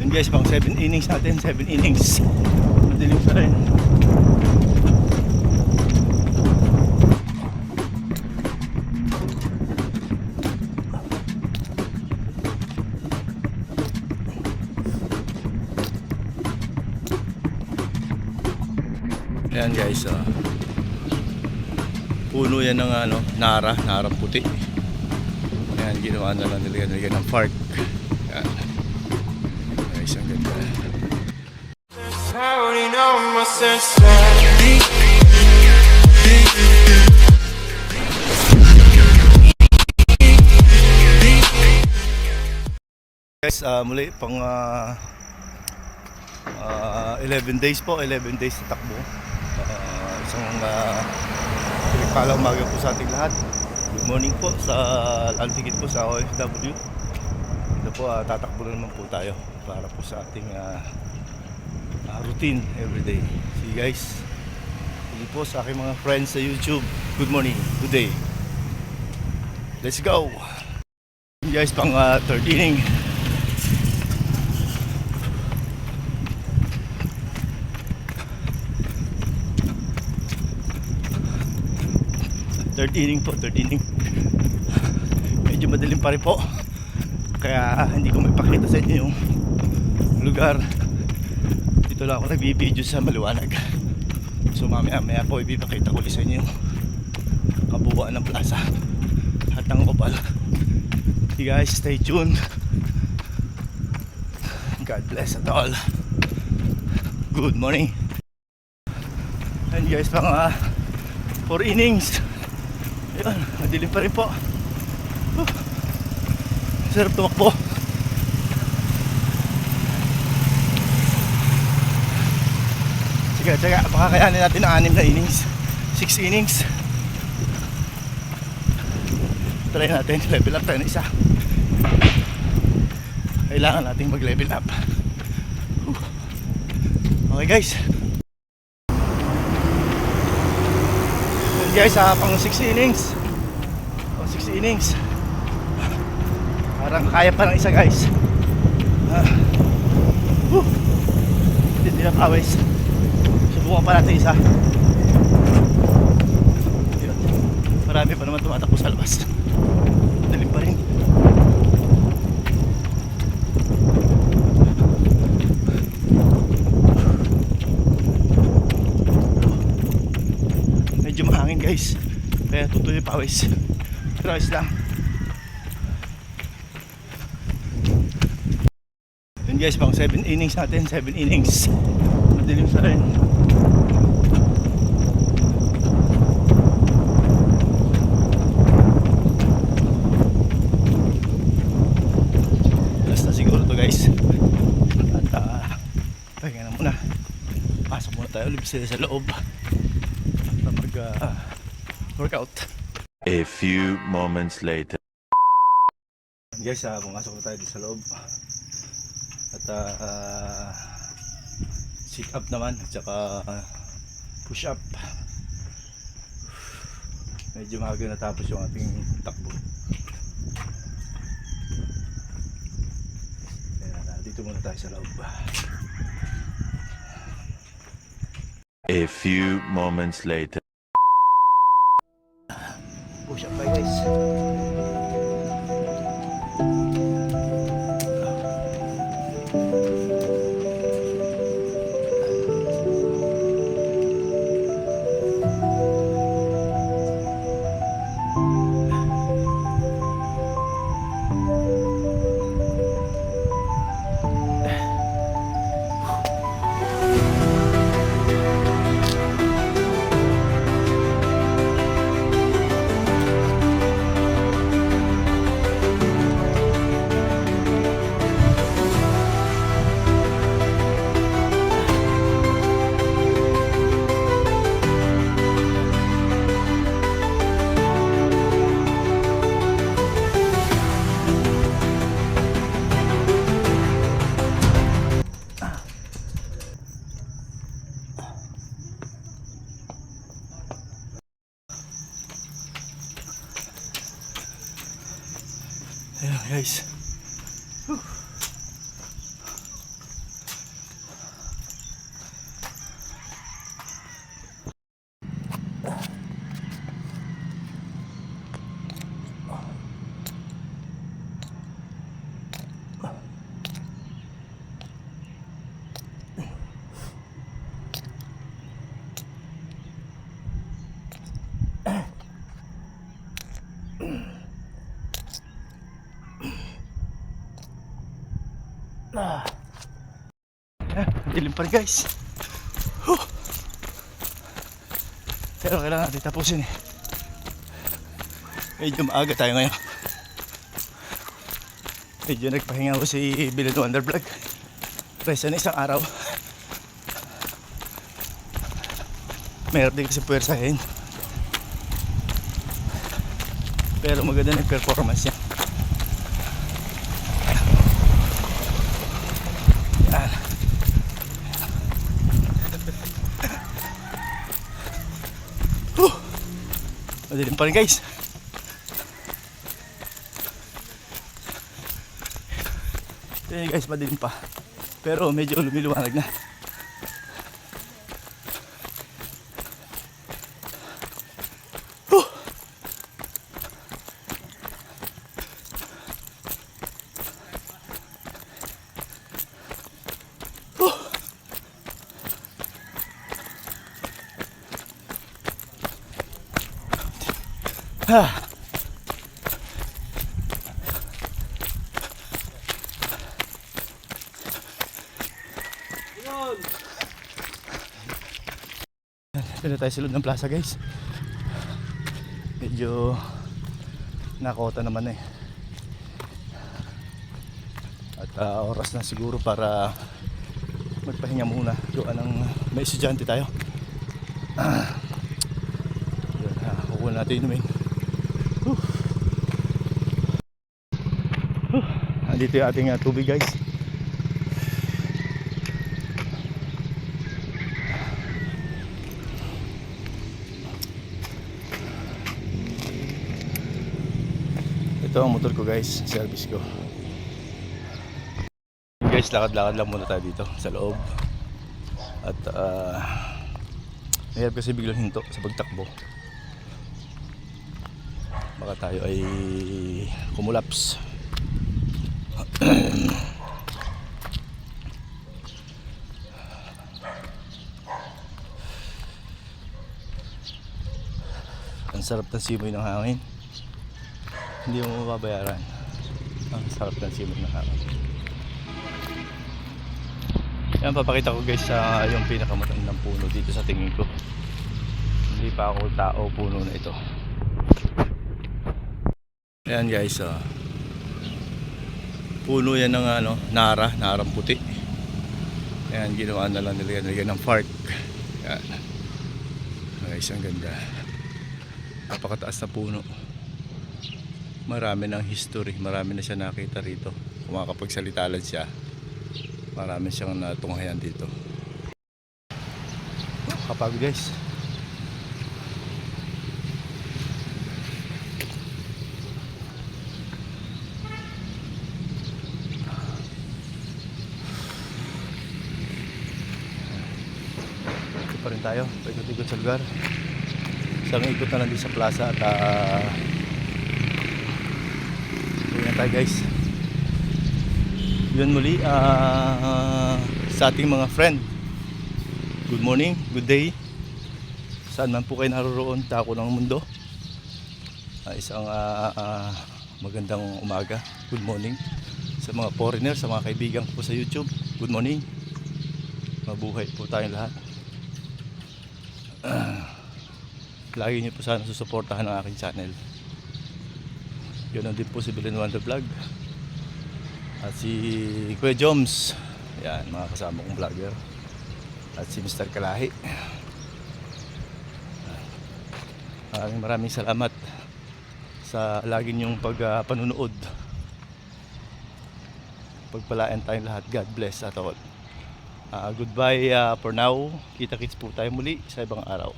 Yun guys, pang 7 innings natin, 7 innings. Madilim pa rin. Ayan guys, puno yan ng nara puti. Ayan, ginawa na lang nilagyan ng park. Ayan guys, ang ganda. Guys, muli pang 11 days po, 11 days na takbo. Isang palang umaga po sa ating lahat. Good morning po sa altigit po sa OFW. Ito po, tatakbo na naman po tayo para po sa ating routine everyday. See you guys. Hindi po sa aking mga friends sa YouTube. Good morning, good day. Let's go. Guys, pang third inning. Third inning po, third inning. Medyo madilim pa rin po, kaya hindi ko maipakita sa inyo yung lugar. Dito lang ako nagbibideo sa maliwanag. So mamaya po ipipakita ko ulit sa inyo yung kabuuan ng plaza at ng Opal. You guys, stay tuned. God bless at all. Good morning. And guys, pang 4 innings. Ayan, madilim pa rin po. Sarap tumakbo. Sige, baka kayanin natin ang 6 na innings, 6 innings. Try natin, level up tayo na isa. Kailangan natin mag level up. Okay guys. Guys, pang 6 innings. Pang 6 innings. Parang kaya pa ng isa guys. Hindi na pawis. Subukan pa natin isa. Yun. Marami pa naman tumatakbo sa labas. Dalim pa rin. Medyo mahangin guys, kaya tutuloy pawis. Pero ayos lang. Yun guys, pang 7 innings natin, 7 innings. Madilim sa rin. Last na siguro to guys. At pahinga na muna. Pasok muna tayo ulit sa loob workout. A few moments later. Guys, pumasok na tayo sa loob. At sit up naman at saka push up. Medyo maaga natapos yung ating takbo. Kaya dito muna tayo sa loob. A few moments later. Push up tayo guys. Ayan guys. Dilim pa rin guys. Huh. Pero kailangan natin tapusin eh. Medyo maaga tayo ngayon. Medyo nagpahinga ko si Billy Wonder Vlog. Presa na isang araw. Mayroon din kasi puwersahin. Pero maganda ng performance niya. Yan. Madilim pa rin guys. Yan guys, madilim pa. Pero medyo lumiluwanag na. Dito tayo sa loob ng plaza guys. Medyo nakota naman eh. At oras na siguro para magpahinga muna. Doon ang may estudyante tayo. Kukuha natin inumin. Andito yung ating tubig guys. Ito ang motor ko guys, service ko. Guys, lakad-lakad lang muna tayo dito sa loob. At mahirap kasi biglang hinto sa pagtakbo. Baka tayo ay kumulaps. Ang sarap ng simoy ng hangin. Hindi mo mababayaran. Ang sarap ng simoy ng hangin. Yan, papakita ko guys sa yung pinakamatandang puno dito sa tingin ko. Hindi pa ako tao puno na ito. Ayan guys, puno yan ng narang puti. Ayan, ginawa na lang nilagyan ng park. Ayan guys, ang ganda. Napakataas na puno. Marami ng history, marami na siya nakita rito. Kung makakapagsalita lang siya, marami siyang natunghayan dito. Kapag guys, pa rin tayo, paikot-ikot sa lugar. Isang ikot na lang din sa plaza at yun tayo guys. Yun muli sa ating mga friend, good morning, good day, saan man po kayo naroon dako ng mundo. Isang magandang umaga, good morning sa mga foreigner, sa mga kaibigan ko po sa YouTube, good morning, mabuhay po tayong lahat. Lagi niyo po sana susuportahan ang aking channel. Yun din po si Billy Wonder Vlog at si Kuya Joms. Yan, mga kasama kong vlogger. At si Mr. Kalahi. Maraming salamat sa lagi niyong panunood. Pagpalain tayong lahat. God bless at all. Goodbye for now. Kita-kits po tayo muli sa ibang araw.